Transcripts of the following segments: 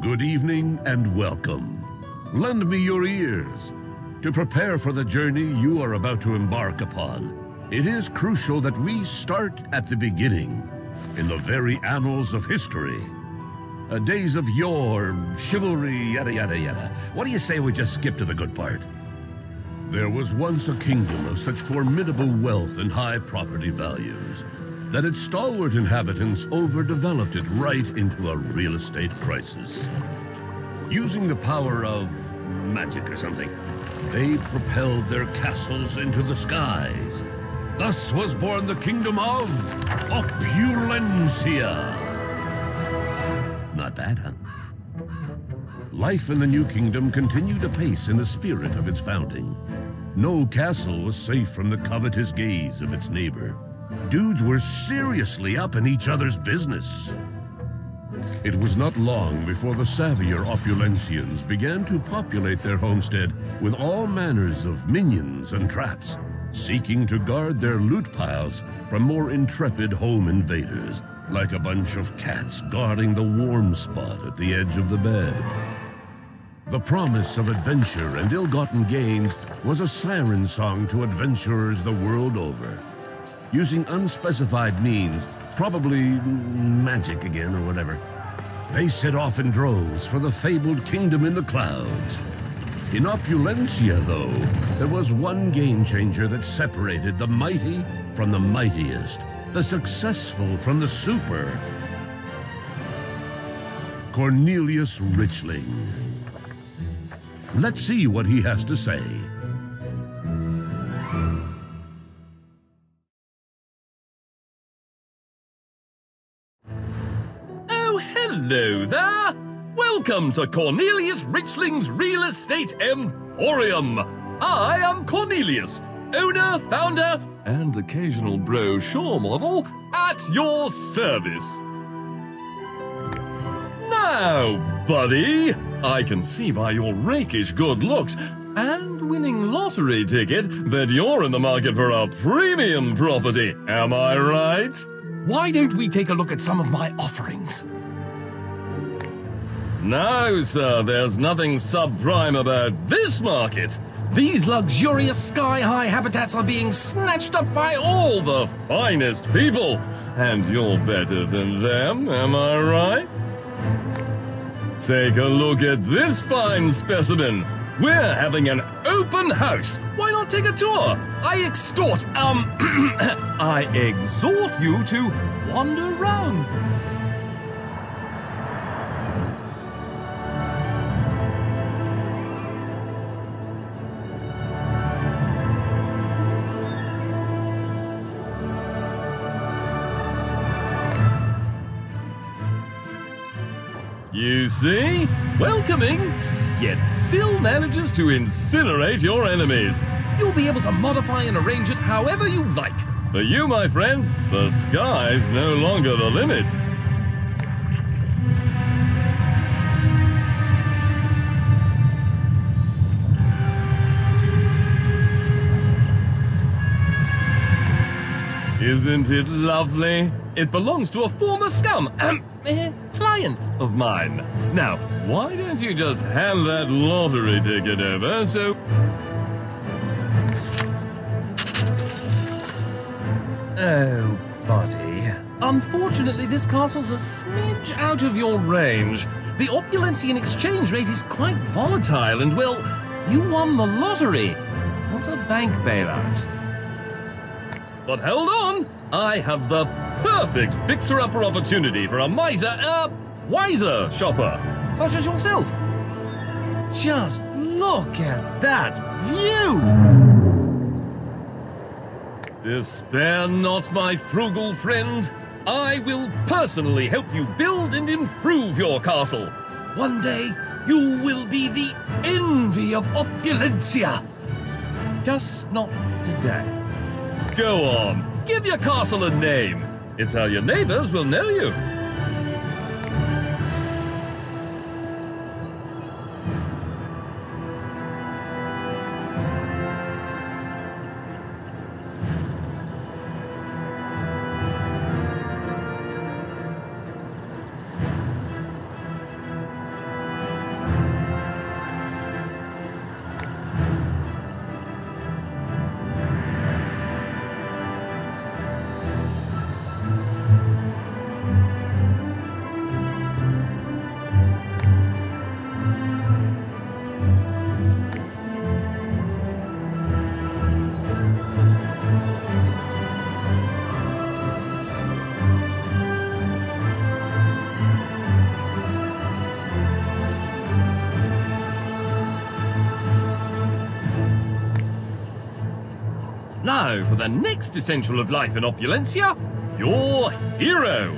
Good evening and welcome. Lend me your ears. To prepare for the journey you are about to embark upon, it is crucial that we start at the beginning, in the very annals of history. Days of yore, chivalry, yada yada yada. What do you say we just skip to the good part? There was once a kingdom of such formidable wealth and high property values that its stalwart inhabitants overdeveloped it right into a real estate crisis. Using the power of magic or something, they propelled their castles into the skies. Thus was born the kingdom of Opulencia. Not bad, huh? Life in the new kingdom continued apace in the spirit of its founding. No castle was safe from the covetous gaze of its neighbor. Dudes were seriously up in each other's business. It was not long before the savvier Opulencians began to populate their homestead with all manners of minions and traps, seeking to guard their loot piles from more intrepid home invaders, like a bunch of cats guarding the warm spot at the edge of the bed. The promise of adventure and ill-gotten gains was a siren song to adventurers the world over. Using unspecified means, probably magic again or whatever, they set off in droves for the fabled kingdom in the clouds. In Opulencia, though, there was one game-changer that separated the mighty from the mightiest, the successful from the super. Cornelius Richling. Let's see what he has to say. Hello there! Welcome to Cornelius Richling's Real Estate Emporium! I am Cornelius, owner, founder, and occasional brochure model at your service. Now, buddy, I can see by your rakish good looks and winning lottery ticket that you're in the market for a premium property, am I right? Why don't we take a look at some of my offerings? No, sir, there's nothing subprime about this market. These luxurious sky-high habitats are being snatched up by all the finest people. And you're better than them, am I right? Take a look at this fine specimen. We're having an open house. Why not take a tour? I exhort you to wander around. You see? Welcoming, yet still manages to incinerate your enemies. You'll be able to modify and arrange it however you like. For you, my friend, the sky's no longer the limit. Isn't it lovely? It belongs to a former client of mine. Now, why don't you just hand that lottery ticket over so... Oh, buddy. Unfortunately, this castle's a smidge out of your range. The Opulencian exchange rate is quite volatile and, well, you won the lottery, not a bank bailout. But hold on! I have the perfect fixer-upper opportunity for a wiser shopper, such as yourself. Just look at that view! Despair not, my frugal friend. I will personally help you build and improve your castle. One day, you will be the envy of Opulencia. Just not today. Go on, give your castle a name. It's how your neighbors will know you. Now, for the next essential of life in Opulencia, your hero.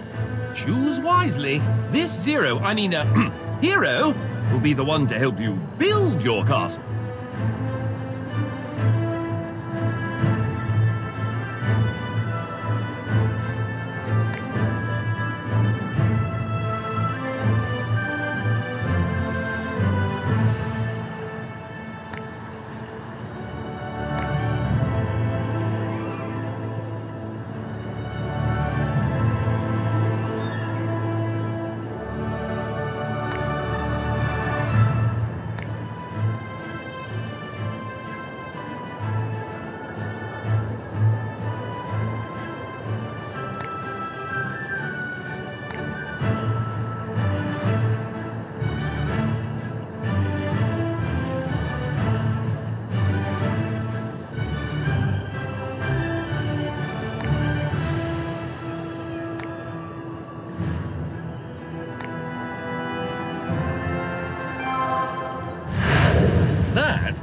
Choose wisely. This hero, will be the one to help you build your castle.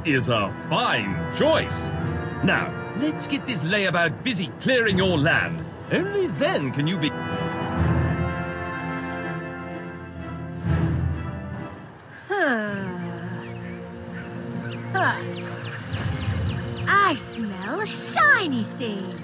Is a fine choice. Now, let's get this layabout busy clearing your land. Only then can you be... I smell shiny things.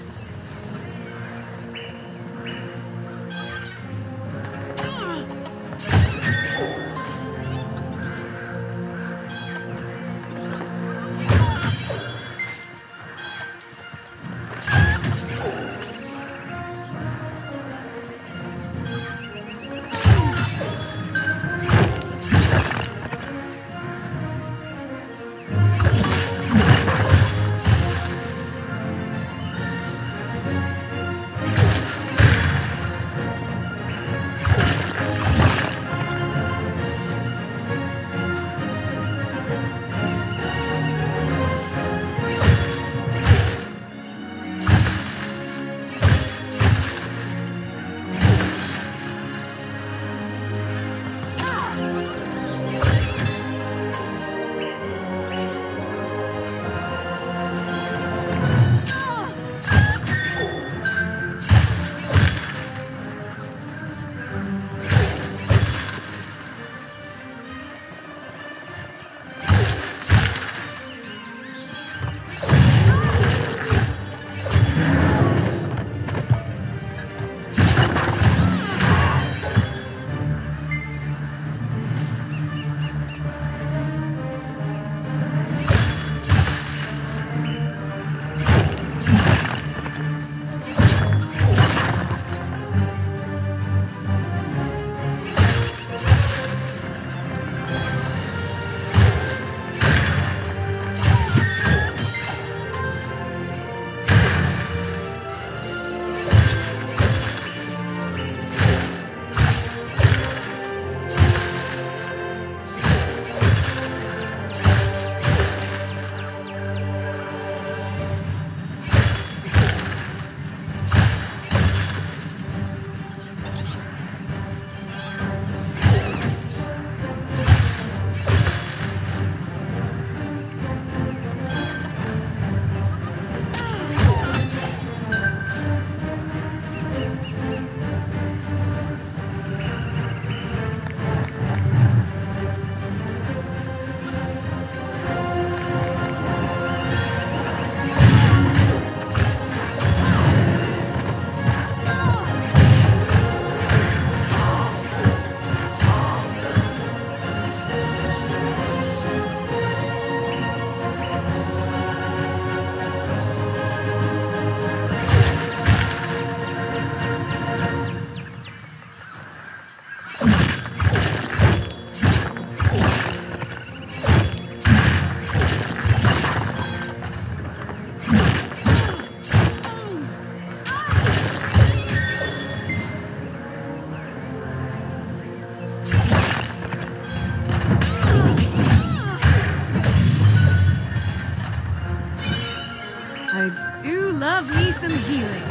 love me some healing.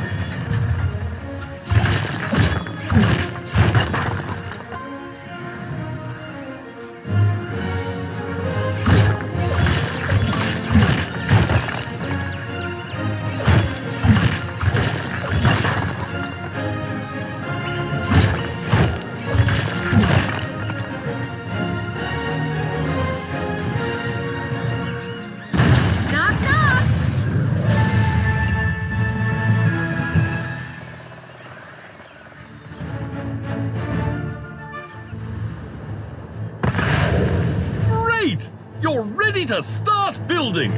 You're ready to start building!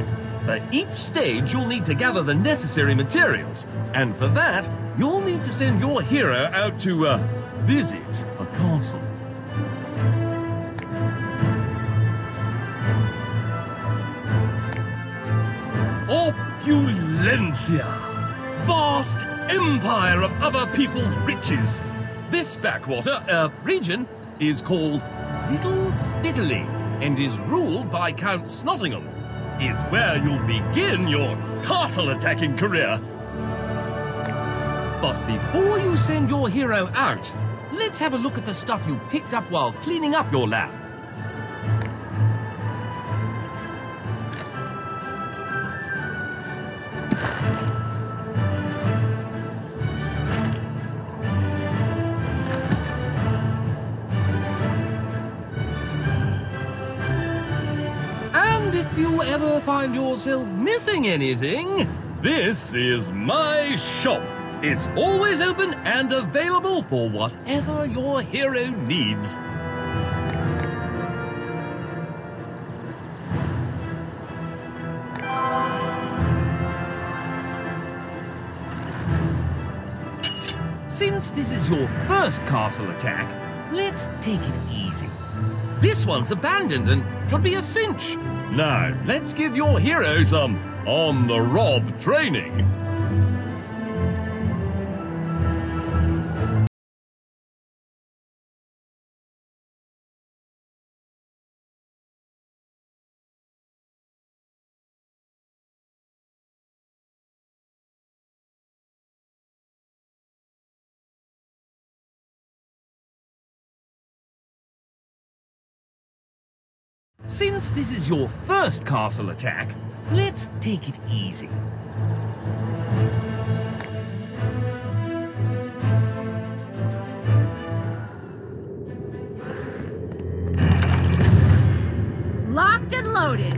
For each stage, you'll need to gather the necessary materials. And for that, you'll need to send your hero out to, visit a castle. Opulencia! Vast empire of other people's riches. This backwater, region is called Little Spitaley and is ruled by Count Snottingham. It's where you'll begin your castle-attacking career. But before you send your hero out, let's have a look at the stuff you picked up while cleaning up your lab. If you ever find yourself missing anything, this is my shop. It's always open and available for whatever your hero needs. Since this is your first castle attack, let's take it easy. This one's abandoned and should be a cinch. Now, let's give your hero some on-the-rob training. Since this is your first castle attack, let's take it easy. Locked and loaded.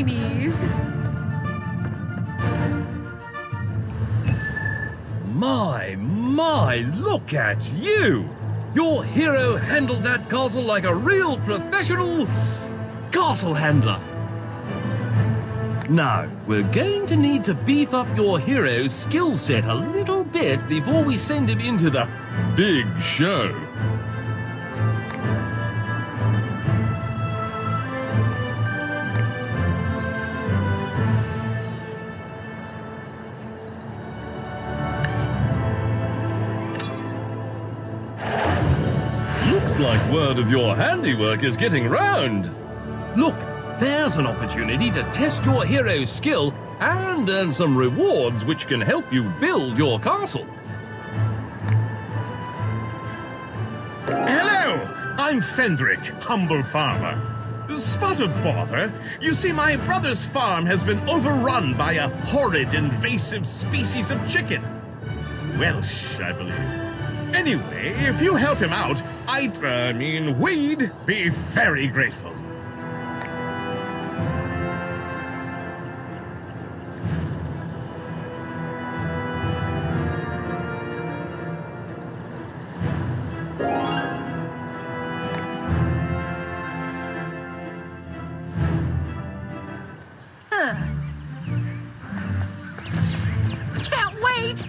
knees. My, look at you! Your hero handled that castle like a real professional castle handler. Now, we're going to need to beef up your hero's skill set a little bit before we send him into the big show. Looks like word of your handiwork is getting round. Look, there's an opportunity to test your hero's skill and earn some rewards which can help you build your castle. Hello! I'm Fendrick, humble farmer. Spot of bother. You see, my brother's farm has been overrun by a horrid invasive species of chicken. Welsh, I believe. Anyway, if you help him out, we'd be very grateful. Can't wait!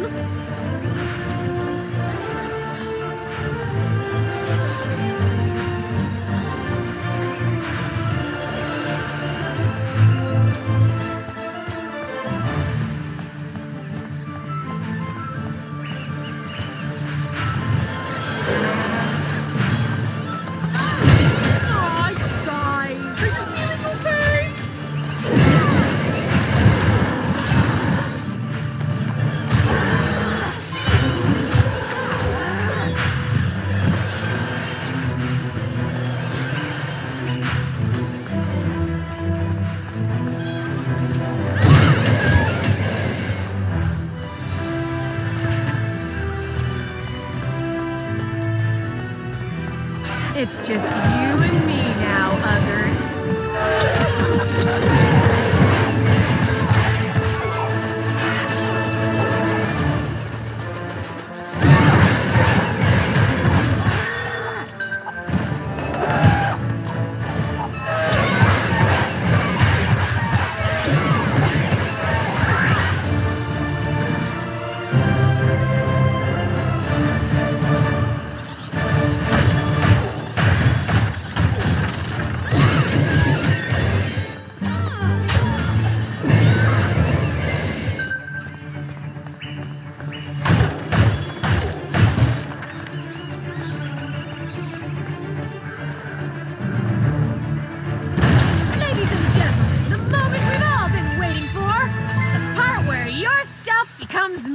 then. It's just you and me now, Uggers.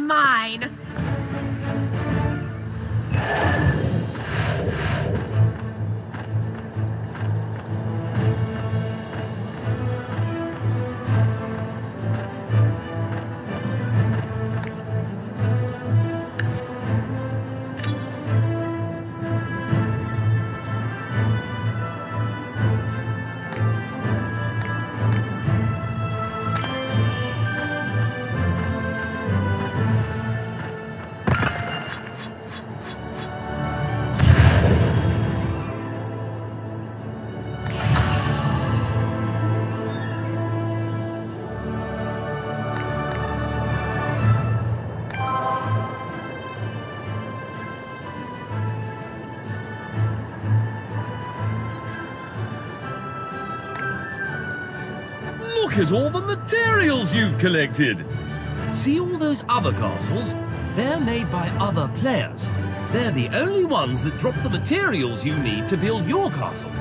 Mine. Look at all the materials you've collected! See all those other castles? They're made by other players. They're the only ones that drop the materials you need to build your castle.